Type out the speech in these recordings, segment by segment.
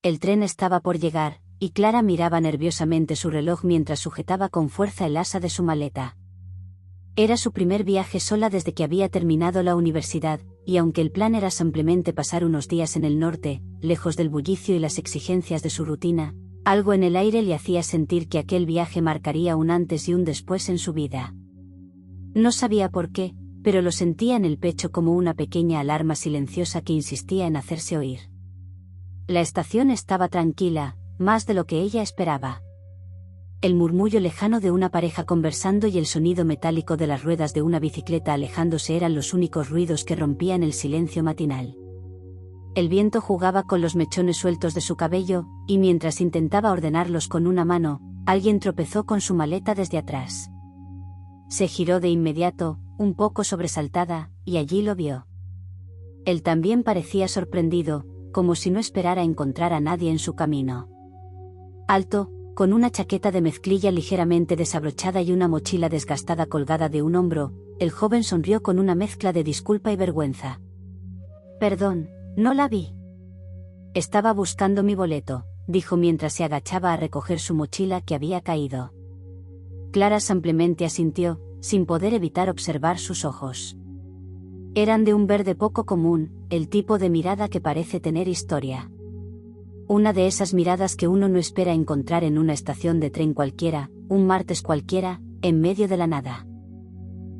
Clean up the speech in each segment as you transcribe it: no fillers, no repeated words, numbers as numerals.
El tren estaba por llegar, y Clara miraba nerviosamente su reloj mientras sujetaba con fuerza el asa de su maleta. Era su primer viaje sola desde que había terminado la universidad, y aunque el plan era simplemente pasar unos días en el norte, lejos del bullicio y las exigencias de su rutina, algo en el aire le hacía sentir que aquel viaje marcaría un antes y un después en su vida. No sabía por qué, pero lo sentía en el pecho como una pequeña alarma silenciosa que insistía en hacerse oír. La estación estaba tranquila, más de lo que ella esperaba. El murmullo lejano de una pareja conversando y el sonido metálico de las ruedas de una bicicleta alejándose eran los únicos ruidos que rompían el silencio matinal. El viento jugaba con los mechones sueltos de su cabello, y mientras intentaba ordenarlos con una mano, alguien tropezó con su maleta desde atrás. Se giró de inmediato, un poco sobresaltada, y allí lo vio. Él también parecía sorprendido, como si no esperara encontrar a nadie en su camino. Alto, con una chaqueta de mezclilla ligeramente desabrochada y una mochila desgastada colgada de un hombro, el joven sonrió con una mezcla de disculpa y vergüenza. «Perdón, no la vi. Estaba buscando mi boleto», dijo mientras se agachaba a recoger su mochila que había caído. Clara simplemente asintió, sin poder evitar observar sus ojos. Eran de un verde poco común, el tipo de mirada que parece tener historia. Una de esas miradas que uno no espera encontrar en una estación de tren cualquiera, un martes cualquiera, en medio de la nada.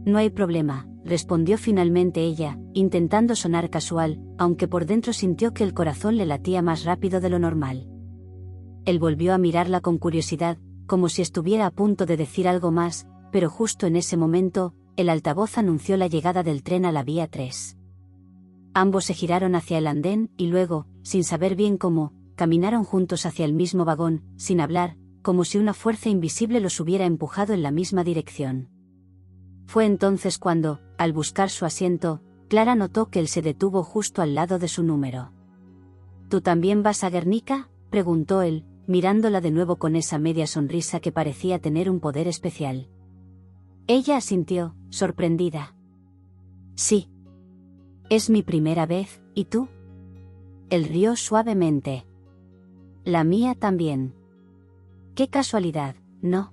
«No hay problema», respondió finalmente ella, intentando sonar casual, aunque por dentro sintió que el corazón le latía más rápido de lo normal. Él volvió a mirarla con curiosidad, como si estuviera a punto de decir algo más, pero justo en ese momento, el altavoz anunció la llegada del tren a la vía 3. Ambos se giraron hacia el andén y luego, sin saber bien cómo, caminaron juntos hacia el mismo vagón, sin hablar, como si una fuerza invisible los hubiera empujado en la misma dirección. Fue entonces cuando, al buscar su asiento, Clara notó que él se detuvo justo al lado de su número. «¿Tú también vas a Guernica?», preguntó él, mirándola de nuevo con esa media sonrisa que parecía tener un poder especial. Ella asintió, sorprendida. «Sí. Es mi primera vez, ¿y tú?». Él rió suavemente. «La mía también». «Qué casualidad, ¿no?».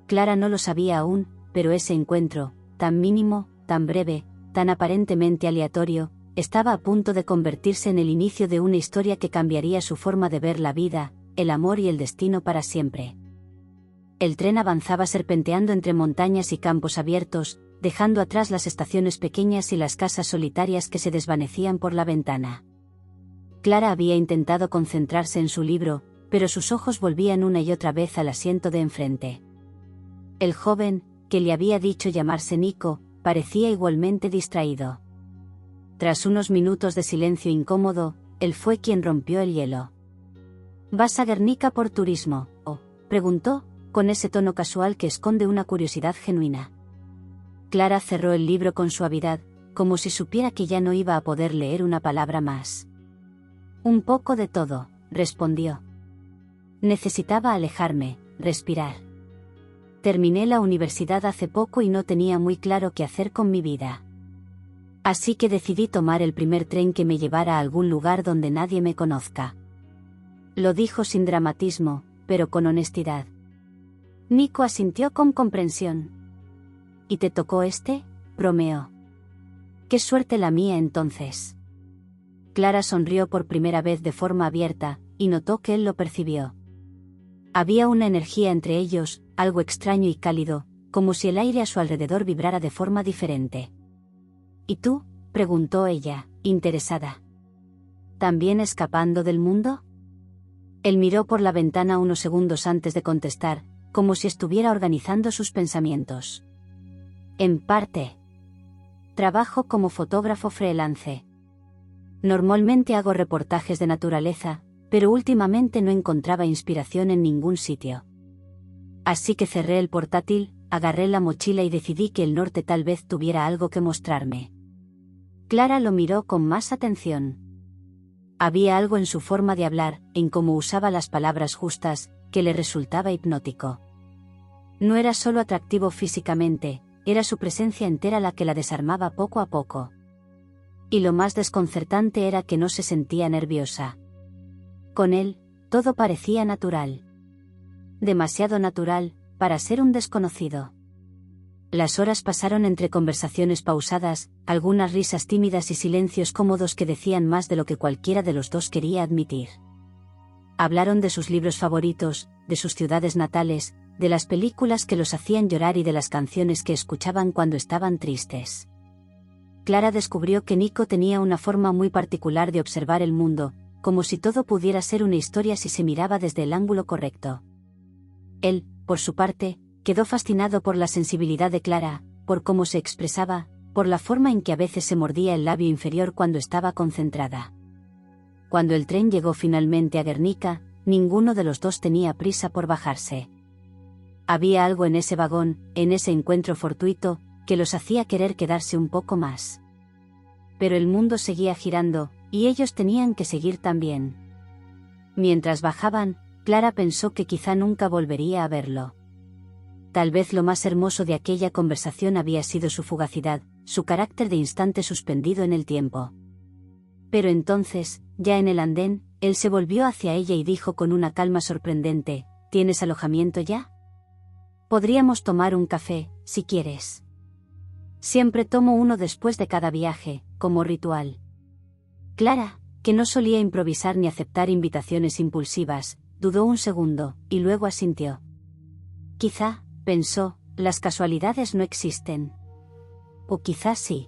Clara no lo sabía aún, pero ese encuentro, tan mínimo, tan breve, tan aparentemente aleatorio, estaba a punto de convertirse en el inicio de una historia que cambiaría su forma de ver la vida, el amor y el destino para siempre. El tren avanzaba serpenteando entre montañas y campos abiertos, dejando atrás las estaciones pequeñas y las casas solitarias que se desvanecían por la ventana. Clara había intentado concentrarse en su libro, pero sus ojos volvían una y otra vez al asiento de enfrente. El joven, que le había dicho llamarse Nico, parecía igualmente distraído. Tras unos minutos de silencio incómodo, él fue quien rompió el hielo. «¿Vas a Guernica por turismo, o?», preguntó, con ese tono casual que esconde una curiosidad genuina. Clara cerró el libro con suavidad, como si supiera que ya no iba a poder leer una palabra más. «Un poco de todo», respondió. «Necesitaba alejarme, respirar. Terminé la universidad hace poco y no tenía muy claro qué hacer con mi vida. Así que decidí tomar el primer tren que me llevara a algún lugar donde nadie me conozca». Lo dijo sin dramatismo, pero con honestidad. Nico asintió con comprensión. «¿Y te tocó este?», bromeó. «Qué suerte la mía entonces». Clara sonrió por primera vez de forma abierta, y notó que él lo percibió. Había una energía entre ellos, algo extraño y cálido, como si el aire a su alrededor vibrara de forma diferente. «¿Y tú?», preguntó ella, interesada. «¿También escapando del mundo?». Él miró por la ventana unos segundos antes de contestar, como si estuviera organizando sus pensamientos. «En parte. Trabajo como fotógrafo freelance. Normalmente hago reportajes de naturaleza, pero últimamente no encontraba inspiración en ningún sitio. Así que cerré el portátil, agarré la mochila y decidí que el norte tal vez tuviera algo que mostrarme». Clara lo miró con más atención. Había algo en su forma de hablar, en cómo usaba las palabras justas, que le resultaba hipnótico. No era solo atractivo físicamente, era su presencia entera la que la desarmaba poco a poco. Y lo más desconcertante era que no se sentía nerviosa. Con él, todo parecía natural. Demasiado natural, para ser un desconocido. Las horas pasaron entre conversaciones pausadas, algunas risas tímidas y silencios cómodos que decían más de lo que cualquiera de los dos quería admitir. Hablaron de sus libros favoritos, de sus ciudades natales, de las películas que los hacían llorar y de las canciones que escuchaban cuando estaban tristes. Clara descubrió que Nico tenía una forma muy particular de observar el mundo, como si todo pudiera ser una historia si se miraba desde el ángulo correcto. Él, por su parte, quedó fascinado por la sensibilidad de Clara, por cómo se expresaba, por la forma en que a veces se mordía el labio inferior cuando estaba concentrada. Cuando el tren llegó finalmente a Guernica, ninguno de los dos tenía prisa por bajarse. Había algo en ese vagón, en ese encuentro fortuito, que los hacía querer quedarse un poco más. Pero el mundo seguía girando, y ellos tenían que seguir también. Mientras bajaban, Clara pensó que quizá nunca volvería a verlo. Tal vez lo más hermoso de aquella conversación había sido su fugacidad, su carácter de instante suspendido en el tiempo. Pero entonces, ya en el andén, él se volvió hacia ella y dijo con una calma sorprendente: ¿Tienes alojamiento ya? Podríamos tomar un café, si quieres. Siempre tomo uno después de cada viaje, como ritual. Clara, que no solía improvisar ni aceptar invitaciones impulsivas, dudó un segundo, y luego asintió. Quizá, pensó, las casualidades no existen. O quizás sí.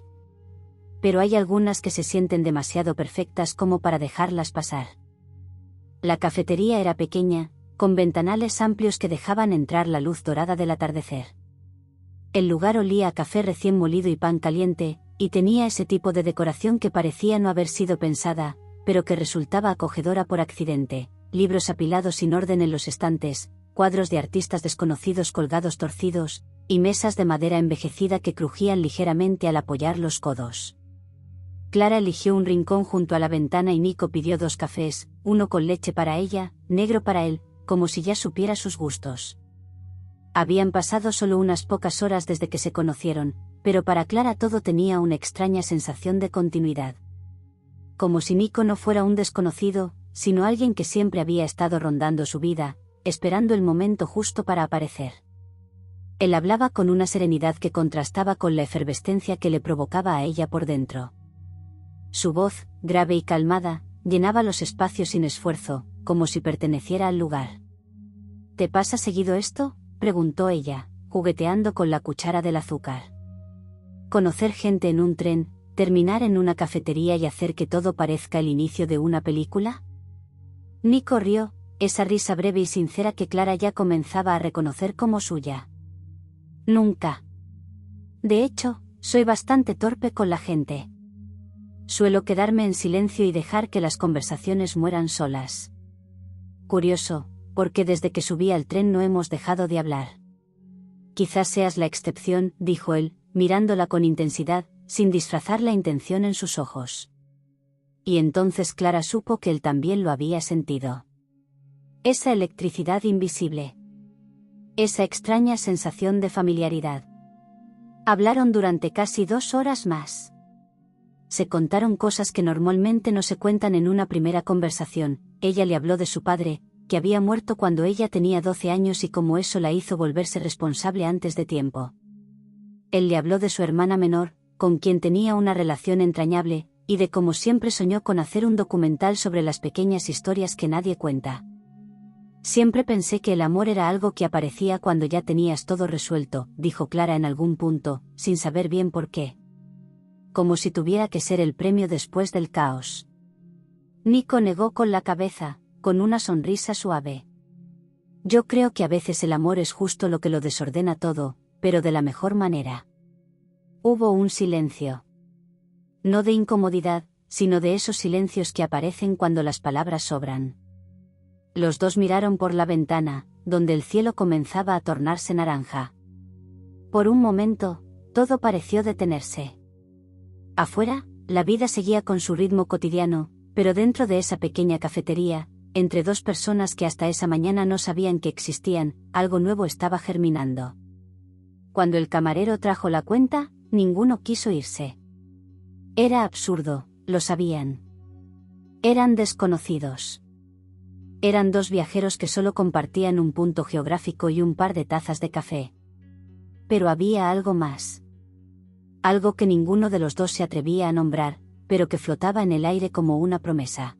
Pero hay algunas que se sienten demasiado perfectas como para dejarlas pasar. La cafetería era pequeña, con ventanales amplios que dejaban entrar la luz dorada del atardecer. El lugar olía a café recién molido y pan caliente, y tenía ese tipo de decoración que parecía no haber sido pensada, pero que resultaba acogedora por accidente: libros apilados sin orden en los estantes, cuadros de artistas desconocidos colgados torcidos, y mesas de madera envejecida que crujían ligeramente al apoyar los codos. Clara eligió un rincón junto a la ventana y Nico pidió 2 cafés, uno con leche para ella, negro para él, como si ya supiera sus gustos. Habían pasado solo unas pocas horas desde que se conocieron, pero para Clara todo tenía una extraña sensación de continuidad. Como si Nico no fuera un desconocido, sino alguien que siempre había estado rondando su vida, esperando el momento justo para aparecer. Él hablaba con una serenidad que contrastaba con la efervescencia que le provocaba a ella por dentro. Su voz, grave y calmada, llenaba los espacios sin esfuerzo, como si perteneciera al lugar. ¿Te pasa seguido esto?, preguntó ella, jugueteando con la cuchara del azúcar. Conocer gente en un tren, terminar en una cafetería y hacer que todo parezca el inicio de una película. Nico rió, esa risa breve y sincera que Clara ya comenzaba a reconocer como suya. Nunca. De hecho, soy bastante torpe con la gente. Suelo quedarme en silencio y dejar que las conversaciones mueran solas. Curioso, porque desde que subí al tren no hemos dejado de hablar. Quizás seas la excepción, dijo él, mirándola con intensidad, sin disfrazar la intención en sus ojos. Y entonces Clara supo que él también lo había sentido. Esa electricidad invisible. Esa extraña sensación de familiaridad. Hablaron durante casi 2 horas más. Se contaron cosas que normalmente no se cuentan en una primera conversación. Ella le habló de su padre, que había muerto cuando ella tenía 12 años y cómo eso la hizo volverse responsable antes de tiempo. Él le habló de su hermana menor, con quien tenía una relación entrañable, y de cómo siempre soñó con hacer un documental sobre las pequeñas historias que nadie cuenta. Siempre pensé que el amor era algo que aparecía cuando ya tenías todo resuelto, dijo Clara en algún punto, sin saber bien por qué. Como si tuviera que ser el premio después del caos. Nico negó con la cabeza, con una sonrisa suave. Yo creo que a veces el amor es justo lo que lo desordena todo, pero de la mejor manera. Hubo un silencio. No de incomodidad, sino de esos silencios que aparecen cuando las palabras sobran. Los dos miraron por la ventana, donde el cielo comenzaba a tornarse naranja. Por un momento, todo pareció detenerse. Afuera, la vida seguía con su ritmo cotidiano, pero dentro de esa pequeña cafetería, entre 2 personas que hasta esa mañana no sabían que existían, algo nuevo estaba germinando. Cuando el camarero trajo la cuenta, ninguno quiso irse. Era absurdo, lo sabían. Eran desconocidos. Eran dos viajeros que solo compartían un punto geográfico y un par de tazas de café. Pero había algo más. Algo que ninguno de los dos se atrevía a nombrar, pero que flotaba en el aire como una promesa.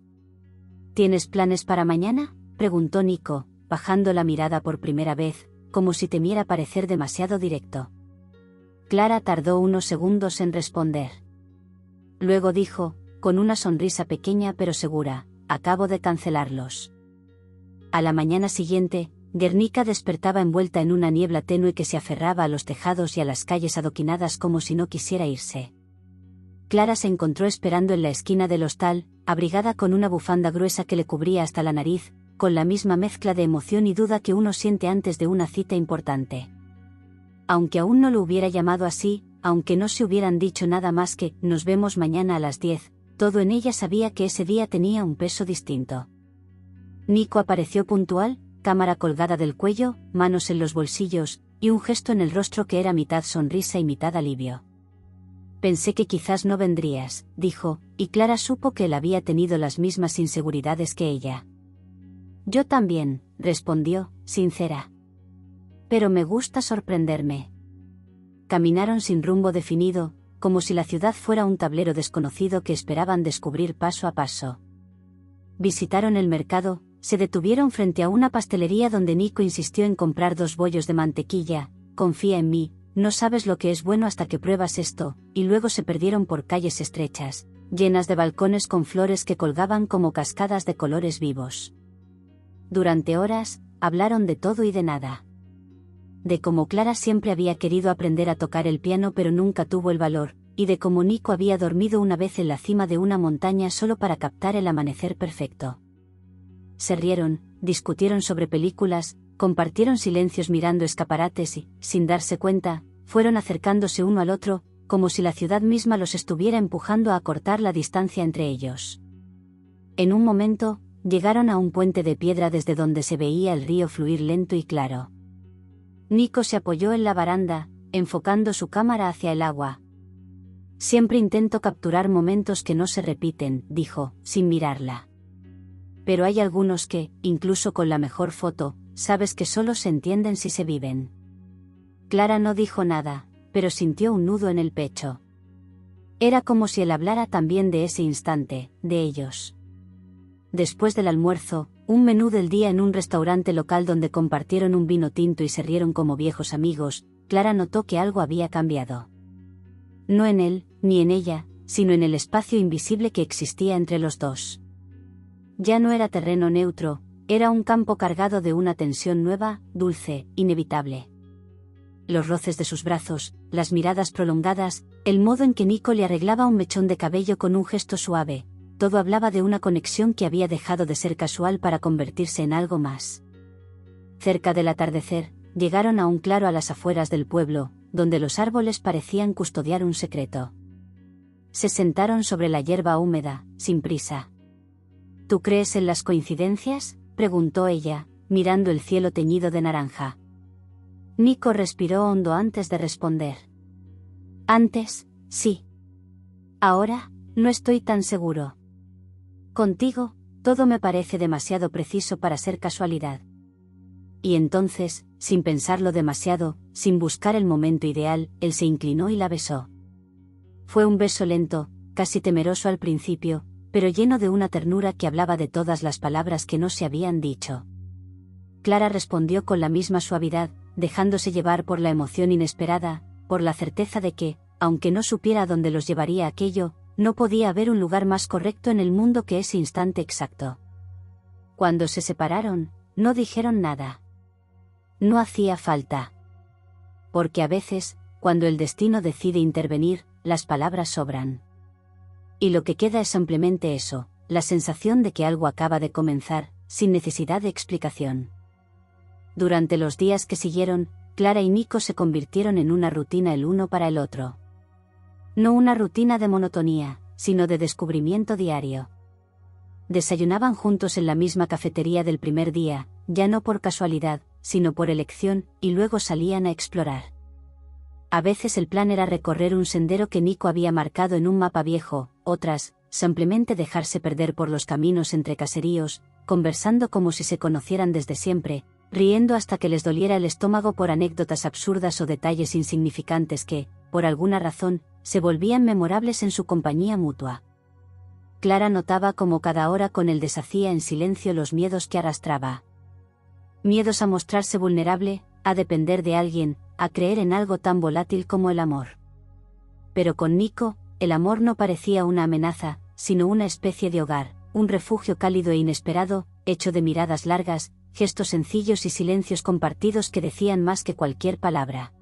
¿Tienes planes para mañana?, preguntó Nico, bajando la mirada por primera vez, como si temiera parecer demasiado directo. Clara tardó unos segundos en responder. Luego dijo, con una sonrisa pequeña pero segura, acabo de cancelarlos. A la mañana siguiente, Guernica despertaba envuelta en una niebla tenue que se aferraba a los tejados y a las calles adoquinadas como si no quisiera irse. Clara se encontró esperando en la esquina del hostal, abrigada con una bufanda gruesa que le cubría hasta la nariz, con la misma mezcla de emoción y duda que uno siente antes de una cita importante. Aunque aún no lo hubiera llamado así, aunque no se hubieran dicho nada más que «nos vemos mañana a las 10», todo en ella sabía que ese día tenía un peso distinto. Nico apareció puntual, cámara colgada del cuello, manos en los bolsillos, y un gesto en el rostro que era mitad sonrisa y mitad alivio. Pensé que quizás no vendrías, dijo, y Clara supo que él había tenido las mismas inseguridades que ella. Yo también, respondió, sincera. Pero me gusta sorprenderme. Caminaron sin rumbo definido, como si la ciudad fuera un tablero desconocido que esperaban descubrir paso a paso. Visitaron el mercado, se detuvieron frente a una pastelería donde Nico insistió en comprar 2 bollos de mantequilla. Confía en mí, no sabes lo que es bueno hasta que pruebas esto, y luego se perdieron por calles estrechas, llenas de balcones con flores que colgaban como cascadas de colores vivos. Durante horas, hablaron de todo y de nada. De cómo Clara siempre había querido aprender a tocar el piano pero nunca tuvo el valor, y de cómo Nico había dormido una vez en la cima de una montaña solo para captar el amanecer perfecto. Se rieron, discutieron sobre películas, compartieron silencios mirando escaparates y, sin darse cuenta, fueron acercándose uno al otro, como si la ciudad misma los estuviera empujando a acortar la distancia entre ellos. En un momento, llegaron a un puente de piedra desde donde se veía el río fluir lento y claro. Nico se apoyó en la baranda, enfocando su cámara hacia el agua. Siempre intento capturar momentos que no se repiten, dijo, sin mirarla. Pero hay algunos que, incluso con la mejor foto, sabes que solo se entienden si se viven. Clara no dijo nada, pero sintió un nudo en el pecho. Era como si él hablara también de ese instante, de ellos. Después del almuerzo, un menú del día en un restaurante local donde compartieron un vino tinto y se rieron como viejos amigos, Clara notó que algo había cambiado. No en él, ni en ella, sino en el espacio invisible que existía entre los dos. Ya no era terreno neutro, era un campo cargado de una tensión nueva, dulce, inevitable. Los roces de sus brazos, las miradas prolongadas, el modo en que Nico le arreglaba un mechón de cabello con un gesto suave, todo hablaba de una conexión que había dejado de ser casual para convertirse en algo más. Cerca del atardecer, llegaron a un claro a las afueras del pueblo, donde los árboles parecían custodiar un secreto. Se sentaron sobre la hierba húmeda, sin prisa. ¿Tú crees en las coincidencias?, preguntó ella, mirando el cielo teñido de naranja. Nico respiró hondo antes de responder. Antes, sí. Ahora, no estoy tan seguro. Contigo, todo me parece demasiado preciso para ser casualidad. Y entonces, sin pensarlo demasiado, sin buscar el momento ideal, él se inclinó y la besó. Fue un beso lento, casi temeroso al principio, pero lleno de una ternura que hablaba de todas las palabras que no se habían dicho. Clara respondió con la misma suavidad, dejándose llevar por la emoción inesperada, por la certeza de que, aunque no supiera a dónde los llevaría aquello, no podía haber un lugar más correcto en el mundo que ese instante exacto. Cuando se separaron, no dijeron nada. No hacía falta. Porque a veces, cuando el destino decide intervenir, las palabras sobran. Y lo que queda es simplemente eso, la sensación de que algo acaba de comenzar, sin necesidad de explicación. Durante los días que siguieron, Clara y Nico se convirtieron en una rutina el uno para el otro. No una rutina de monotonía, sino de descubrimiento diario. Desayunaban juntos en la misma cafetería del primer día, ya no por casualidad, sino por elección, y luego salían a explorar. A veces el plan era recorrer un sendero que Nico había marcado en un mapa viejo, otras, simplemente dejarse perder por los caminos entre caseríos, conversando como si se conocieran desde siempre, riendo hasta que les doliera el estómago por anécdotas absurdas o detalles insignificantes que, por alguna razón, se volvían memorables en su compañía mutua. Clara notaba cómo cada hora con él deshacía en silencio los miedos que arrastraba. Miedos a mostrarse vulnerable, a depender de alguien, a creer en algo tan volátil como el amor. Pero con Nico, el amor no parecía una amenaza, sino una especie de hogar, un refugio cálido e inesperado, hecho de miradas largas, gestos sencillos y silencios compartidos que decían más que cualquier palabra.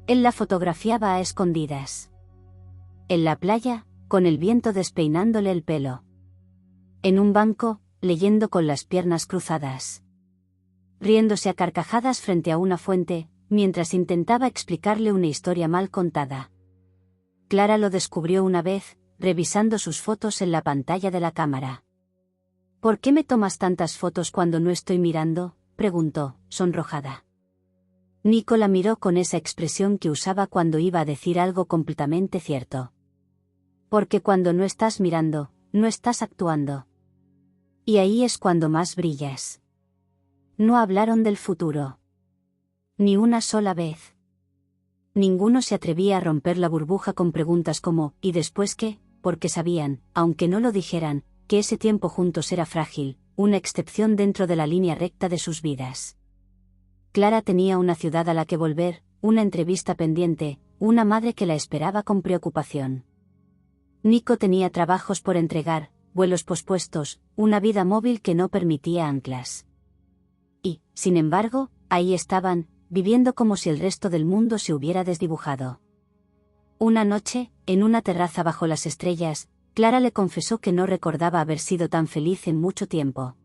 Él la fotografiaba a escondidas. En la playa, con el viento despeinándole el pelo. En un banco, leyendo con las piernas cruzadas. Riéndose a carcajadas frente a una fuente, mientras intentaba explicarle una historia mal contada. Clara lo descubrió una vez, revisando sus fotos en la pantalla de la cámara. «¿Por qué me tomas tantas fotos cuando no estoy mirando?», preguntó, sonrojada. Nico la miró con esa expresión que usaba cuando iba a decir algo completamente cierto. «Porque cuando no estás mirando, no estás actuando. Y ahí es cuando más brillas». No hablaron del futuro. Ni una sola vez. Ninguno se atrevía a romper la burbuja con preguntas como «¿y después qué?», porque sabían, aunque no lo dijeran, que ese tiempo juntos era frágil, una excepción dentro de la línea recta de sus vidas. Clara tenía una ciudad a la que volver, una entrevista pendiente, una madre que la esperaba con preocupación. Nico tenía trabajos por entregar, vuelos pospuestos, una vida móvil que no permitía anclas. Y, sin embargo, ahí estaban, viviendo como si el resto del mundo se hubiera desdibujado. Una noche, en una terraza bajo las estrellas, Clara le confesó que no recordaba haber sido tan feliz en mucho tiempo.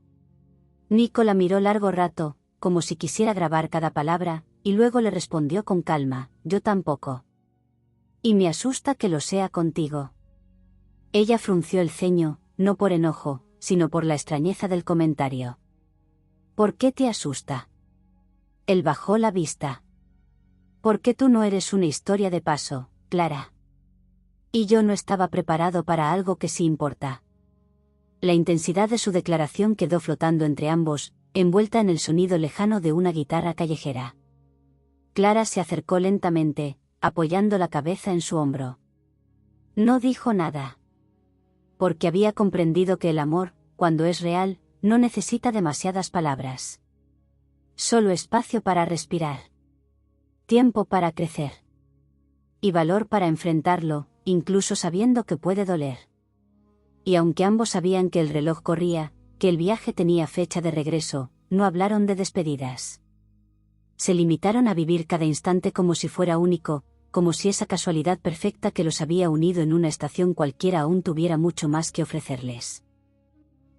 Nico la miró largo rato, como si quisiera grabar cada palabra, y luego le respondió con calma: «Yo tampoco. Y me asusta que lo sea contigo». Ella frunció el ceño, no por enojo, sino por la extrañeza del comentario. «¿Por qué te asusta?». Él bajó la vista. «Porque tú no eres una historia de paso, Clara. Y yo no estaba preparado para algo que sí importa». La intensidad de su declaración quedó flotando entre ambos, envuelta en el sonido lejano de una guitarra callejera. Clara se acercó lentamente, apoyando la cabeza en su hombro. No dijo nada. Porque había comprendido que el amor, cuando es real, no necesita demasiadas palabras. Solo espacio para respirar. Tiempo para crecer. Y valor para enfrentarlo, incluso sabiendo que puede doler. Y aunque ambos sabían que el reloj corría, que el viaje tenía fecha de regreso, no hablaron de despedidas. Se limitaron a vivir cada instante como si fuera único, como si esa casualidad perfecta que los había unido en una estación cualquiera aún tuviera mucho más que ofrecerles.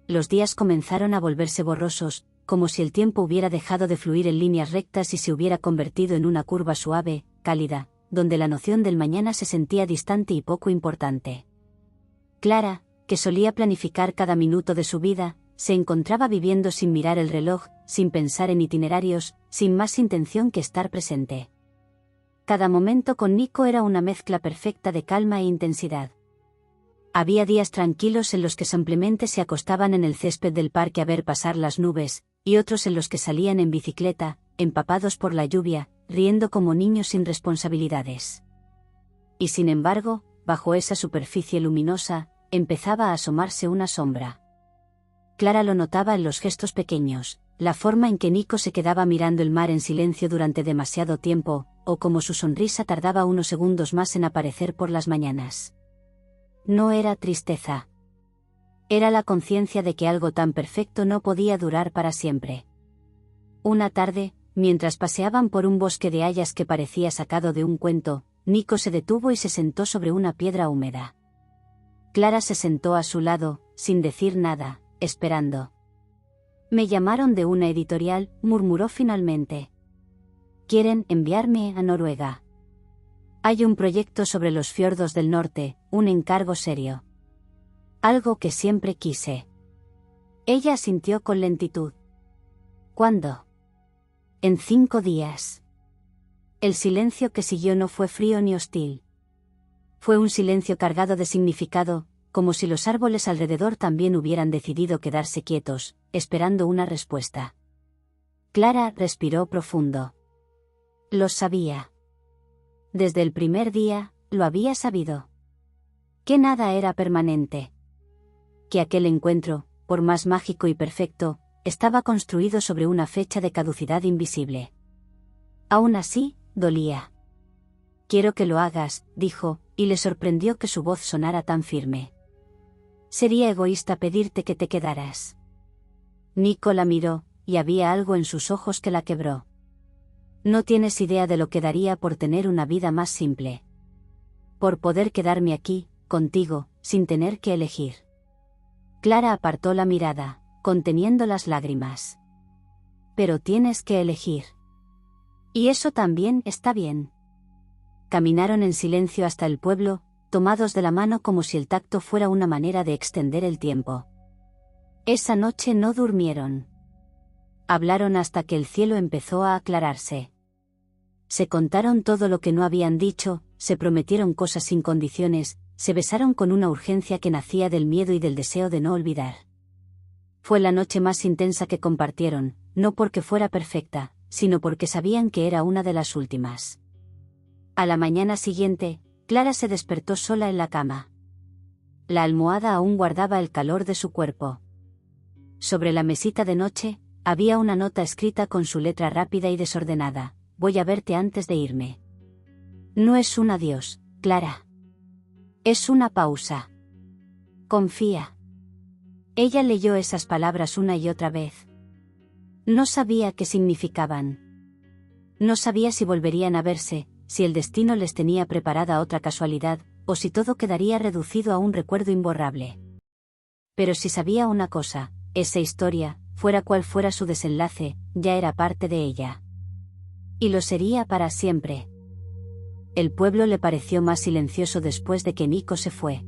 Los días comenzaron a volverse borrosos, como si el tiempo hubiera dejado de fluir en líneas rectas y se hubiera convertido en una curva suave, cálida, donde la noción del mañana se sentía distante y poco importante. Clara, que solía planificar cada minuto de su vida, se encontraba viviendo sin mirar el reloj, sin pensar en itinerarios, sin más intención que estar presente. Cada momento con Nico era una mezcla perfecta de calma e intensidad. Había días tranquilos en los que simplemente se acostaban en el césped del parque a ver pasar las nubes, y otros en los que salían en bicicleta, empapados por la lluvia, riendo como niños sin responsabilidades. Y sin embargo, bajo esa superficie luminosa, empezaba a asomarse una sombra. Clara lo notaba en los gestos pequeños, la forma en que Nico se quedaba mirando el mar en silencio durante demasiado tiempo, o como su sonrisa tardaba unos segundos más en aparecer por las mañanas. No era tristeza. Era la conciencia de que algo tan perfecto no podía durar para siempre. Una tarde, mientras paseaban por un bosque de hayas que parecía sacado de un cuento, Nico se detuvo y se sentó sobre una piedra húmeda. Clara se sentó a su lado, sin decir nada, esperando. «Me llamaron de una editorial», murmuró finalmente. «Quieren enviarme a Noruega. Hay un proyecto sobre los fiordos del norte, un encargo serio. Algo que siempre quise». Ella asintió con lentitud. «¿Cuándo?». «En 5 días». El silencio que siguió no fue frío ni hostil. Fue un silencio cargado de significado, como si los árboles alrededor también hubieran decidido quedarse quietos, esperando una respuesta. Clara respiró profundo. Lo sabía. Desde el primer día, lo había sabido. Que nada era permanente. Que aquel encuentro, por más mágico y perfecto, estaba construido sobre una fecha de caducidad invisible. Aún así, dolía. Quiero que lo hagas, dijo, y le sorprendió que su voz sonara tan firme. Sería egoísta pedirte que te quedaras. Nico la miró, y había algo en sus ojos que la quebró. No tienes idea de lo que daría por tener una vida más simple. Por poder quedarme aquí, contigo, sin tener que elegir. Clara apartó la mirada, conteniendo las lágrimas. Pero tienes que elegir. Y eso también está bien. Caminaron en silencio hasta el pueblo, tomados de la mano como si el tacto fuera una manera de extender el tiempo. Esa noche no durmieron. Hablaron hasta que el cielo empezó a aclararse. Se contaron todo lo que no habían dicho, se prometieron cosas sin condiciones, se besaron con una urgencia que nacía del miedo y del deseo de no olvidar. Fue la noche más intensa que compartieron, no porque fuera perfecta, sino porque sabían que era una de las últimas. A la mañana siguiente, Clara se despertó sola en la cama. La almohada aún guardaba el calor de su cuerpo. Sobre la mesita de noche, había una nota escrita con su letra rápida y desordenada: voy a verte antes de irme. No es un adiós, Clara. Es una pausa. Confía. Ella leyó esas palabras una y otra vez. No sabía qué significaban. No sabía si volverían a verse, si el destino les tenía preparada otra casualidad, o si todo quedaría reducido a un recuerdo imborrable. Pero si sabía una cosa, esa historia, fuera cual fuera su desenlace, ya era parte de ella. Y lo sería para siempre. El pueblo le pareció más silencioso después de que Nico se fue.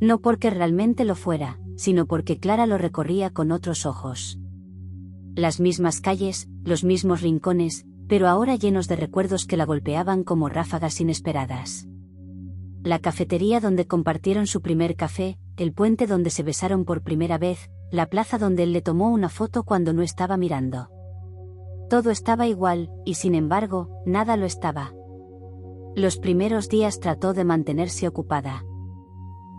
No porque realmente lo fuera, sino porque Clara lo recorría con otros ojos. Las mismas calles, los mismos rincones, pero ahora llenos de recuerdos que la golpeaban como ráfagas inesperadas. La cafetería donde compartieron su primer café, el puente donde se besaron por primera vez, la plaza donde él le tomó una foto cuando no estaba mirando. Todo estaba igual, y sin embargo, nada lo estaba. Los primeros días trató de mantenerse ocupada.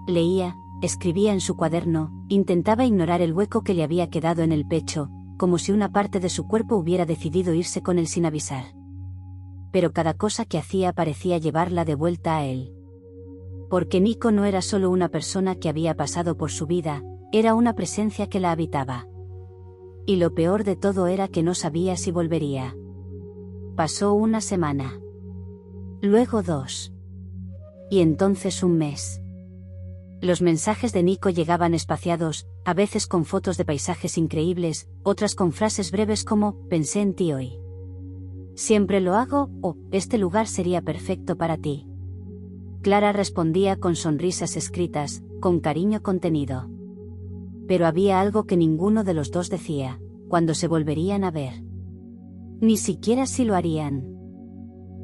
Leía, escribía en su cuaderno, intentaba ignorar el hueco que le había quedado en el pecho, como si una parte de su cuerpo hubiera decidido irse con él sin avisar. Pero cada cosa que hacía parecía llevarla de vuelta a él. Porque Nico no era solo una persona que había pasado por su vida, era una presencia que la habitaba. Y lo peor de todo era que no sabía si volvería. Pasó una semana. Luego 2. Y entonces un mes. Los mensajes de Nico llegaban espaciados, a veces con fotos de paisajes increíbles, otras con frases breves como: pensé en ti hoy. Siempre lo hago, o este lugar sería perfecto para ti. Clara respondía con sonrisas escritas, con cariño contenido. Pero había algo que ninguno de los dos decía: cuándo se volverían a ver. Ni siquiera si lo harían.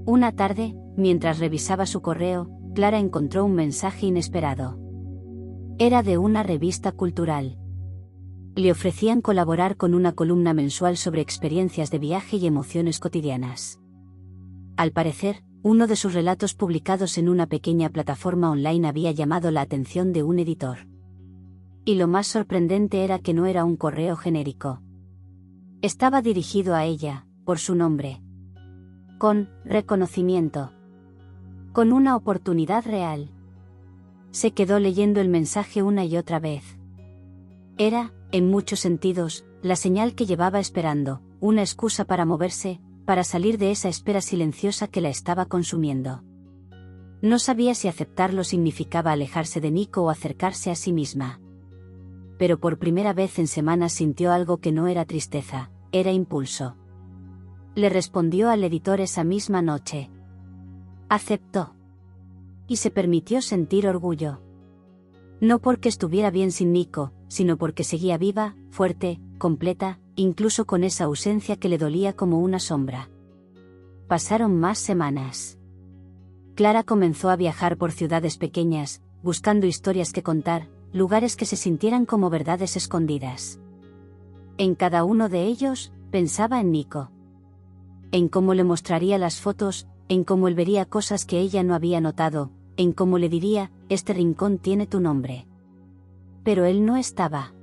Una tarde, mientras revisaba su correo, Clara encontró un mensaje inesperado. Era de una revista cultural. Le ofrecían colaborar con una columna mensual sobre experiencias de viaje y emociones cotidianas. Al parecer, uno de sus relatos publicados en una pequeña plataforma online había llamado la atención de un editor. Y lo más sorprendente era que no era un correo genérico. Estaba dirigido a ella, por su nombre. Con reconocimiento. Con una oportunidad real. Se quedó leyendo el mensaje una y otra vez. Era, en muchos sentidos, la señal que llevaba esperando, una excusa para moverse, para salir de esa espera silenciosa que la estaba consumiendo. No sabía si aceptarlo significaba alejarse de Nico o acercarse a sí misma. Pero por primera vez en semanas sintió algo que no era tristeza, era impulso. Le respondió al editor esa misma noche. Aceptó. Y se permitió sentir orgullo. No porque estuviera bien sin Nico, sino porque seguía viva, fuerte, completa, incluso con esa ausencia que le dolía como una sombra. Pasaron más semanas. Clara comenzó a viajar por ciudades pequeñas, buscando historias que contar, lugares que se sintieran como verdades escondidas. En cada uno de ellos, pensaba en Nico. En cómo le mostraría las fotos, en cómo él vería cosas que ella no había notado, en cómo le diría, este rincón tiene tu nombre. Pero él no estaba.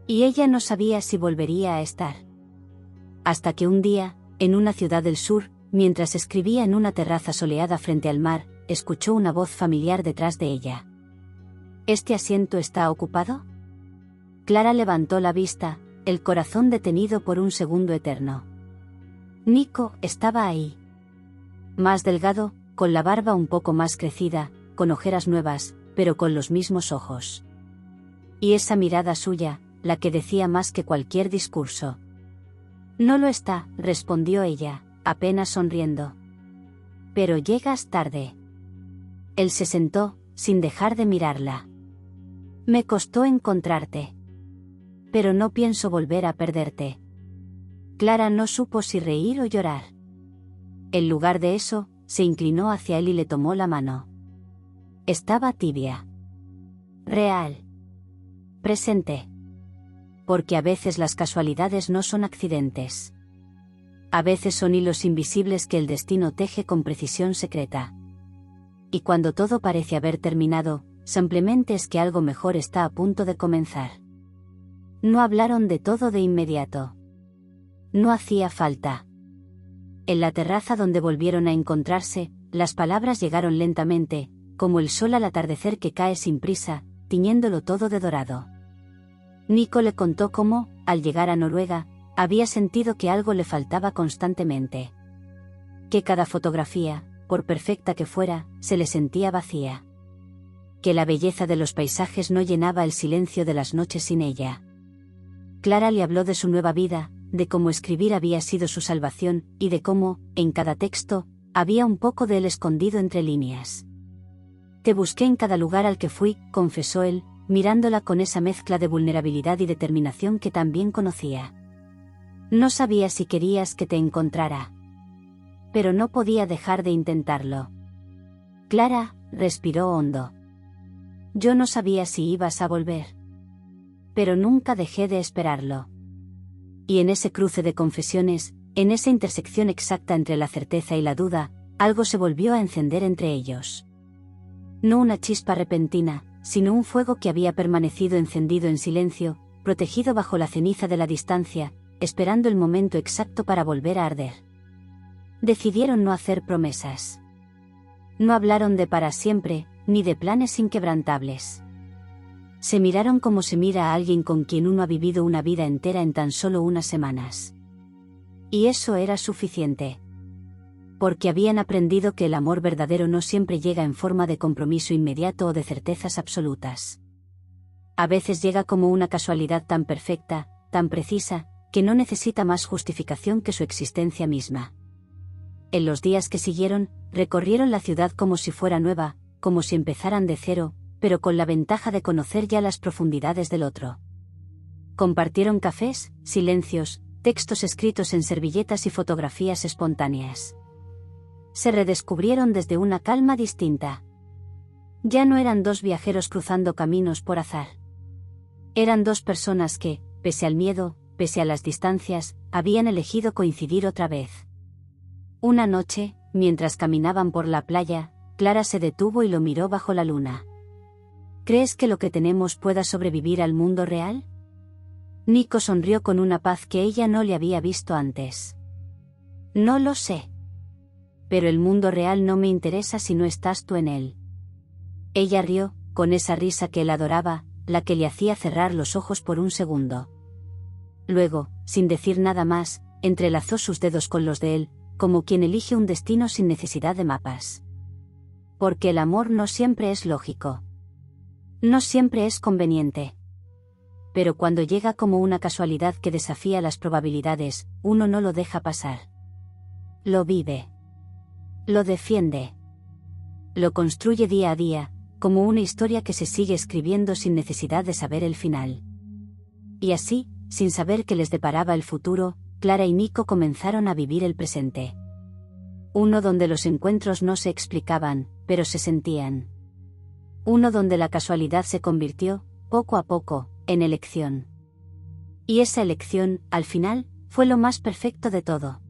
Y ella no sabía si volvería a estar. Hasta que un día, en una ciudad del sur, mientras escribía en una terraza soleada frente al mar, escuchó una voz familiar detrás de ella. ¿Este asiento está ocupado? Clara levantó la vista, el corazón detenido por un segundo eterno. Nico estaba ahí. Más delgado, con la barba un poco más crecida, con ojeras nuevas, pero con los mismos ojos. Y esa mirada suya, la que decía más que cualquier discurso. No lo está, respondió ella, apenas sonriendo. Pero llegas tarde. Él se sentó, sin dejar de mirarla. Me costó encontrarte. Pero no pienso volver a perderte. Clara no supo si reír o llorar. En lugar de eso, se inclinó hacia él y le tomó la mano. Estaba tibia. Real. Presente. Porque a veces las casualidades no son accidentes. A veces son hilos invisibles que el destino teje con precisión secreta. Y cuando todo parece haber terminado, simplemente es que algo mejor está a punto de comenzar. No hablaron de todo de inmediato. No hacía falta. En la terraza donde volvieron a encontrarse, las palabras llegaron lentamente, como el sol al atardecer que cae sin prisa, tiñéndolo todo de dorado. Nico le contó cómo, al llegar a Noruega, había sentido que algo le faltaba constantemente. Que cada fotografía, por perfecta que fuera, se le sentía vacía. Que la belleza de los paisajes no llenaba el silencio de las noches sin ella. Clara le habló de su nueva vida, de cómo escribir había sido su salvación, y de cómo, en cada texto, había un poco de él escondido entre líneas. Te busqué en cada lugar al que fui, confesó él, mirándola con esa mezcla de vulnerabilidad y determinación que también conocía. No sabía si querías que te encontrara. Pero no podía dejar de intentarlo. Clara, respiró hondo. Yo no sabía si ibas a volver. Pero nunca dejé de esperarlo. Y en ese cruce de confesiones, en esa intersección exacta entre la certeza y la duda, algo se volvió a encender entre ellos. No una chispa repentina, sino un fuego que había permanecido encendido en silencio, protegido bajo la ceniza de la distancia, esperando el momento exacto para volver a arder. Decidieron no hacer promesas. No hablaron de para siempre, ni de planes inquebrantables. Se miraron como se mira a alguien con quien uno ha vivido una vida entera en tan solo unas semanas. Y eso era suficiente. Porque habían aprendido que el amor verdadero no siempre llega en forma de compromiso inmediato o de certezas absolutas. A veces llega como una casualidad tan perfecta, tan precisa, que no necesita más justificación que su existencia misma. En los días que siguieron, recorrieron la ciudad como si fuera nueva, como si empezaran de cero, pero con la ventaja de conocer ya las profundidades del otro. Compartieron cafés, silencios, textos escritos en servilletas y fotografías espontáneas. Se redescubrieron desde una calma distinta. Ya no eran dos viajeros cruzando caminos por azar. Eran dos personas que, pese al miedo, pese a las distancias, habían elegido coincidir otra vez. Una noche, mientras caminaban por la playa, Clara se detuvo y lo miró bajo la luna. ¿Crees que lo que tenemos pueda sobrevivir al mundo real? Nico sonrió con una paz que ella no le había visto antes. No lo sé. Pero el mundo real no me interesa si no estás tú en él. Ella rió, con esa risa que él adoraba, la que le hacía cerrar los ojos por un segundo. Luego, sin decir nada más, entrelazó sus dedos con los de él, como quien elige un destino sin necesidad de mapas. Porque el amor no siempre es lógico. No siempre es conveniente. Pero cuando llega como una casualidad que desafía las probabilidades, uno no lo deja pasar. Lo vive. Lo defiende. Lo construye día a día, como una historia que se sigue escribiendo sin necesidad de saber el final. Y así, sin saber qué les deparaba el futuro, Clara y Nico comenzaron a vivir el presente. Uno donde los encuentros no se explicaban, pero se sentían. uno donde la casualidad se convirtió, poco a poco, en elección. Y esa elección, al final, fue lo más perfecto de todo.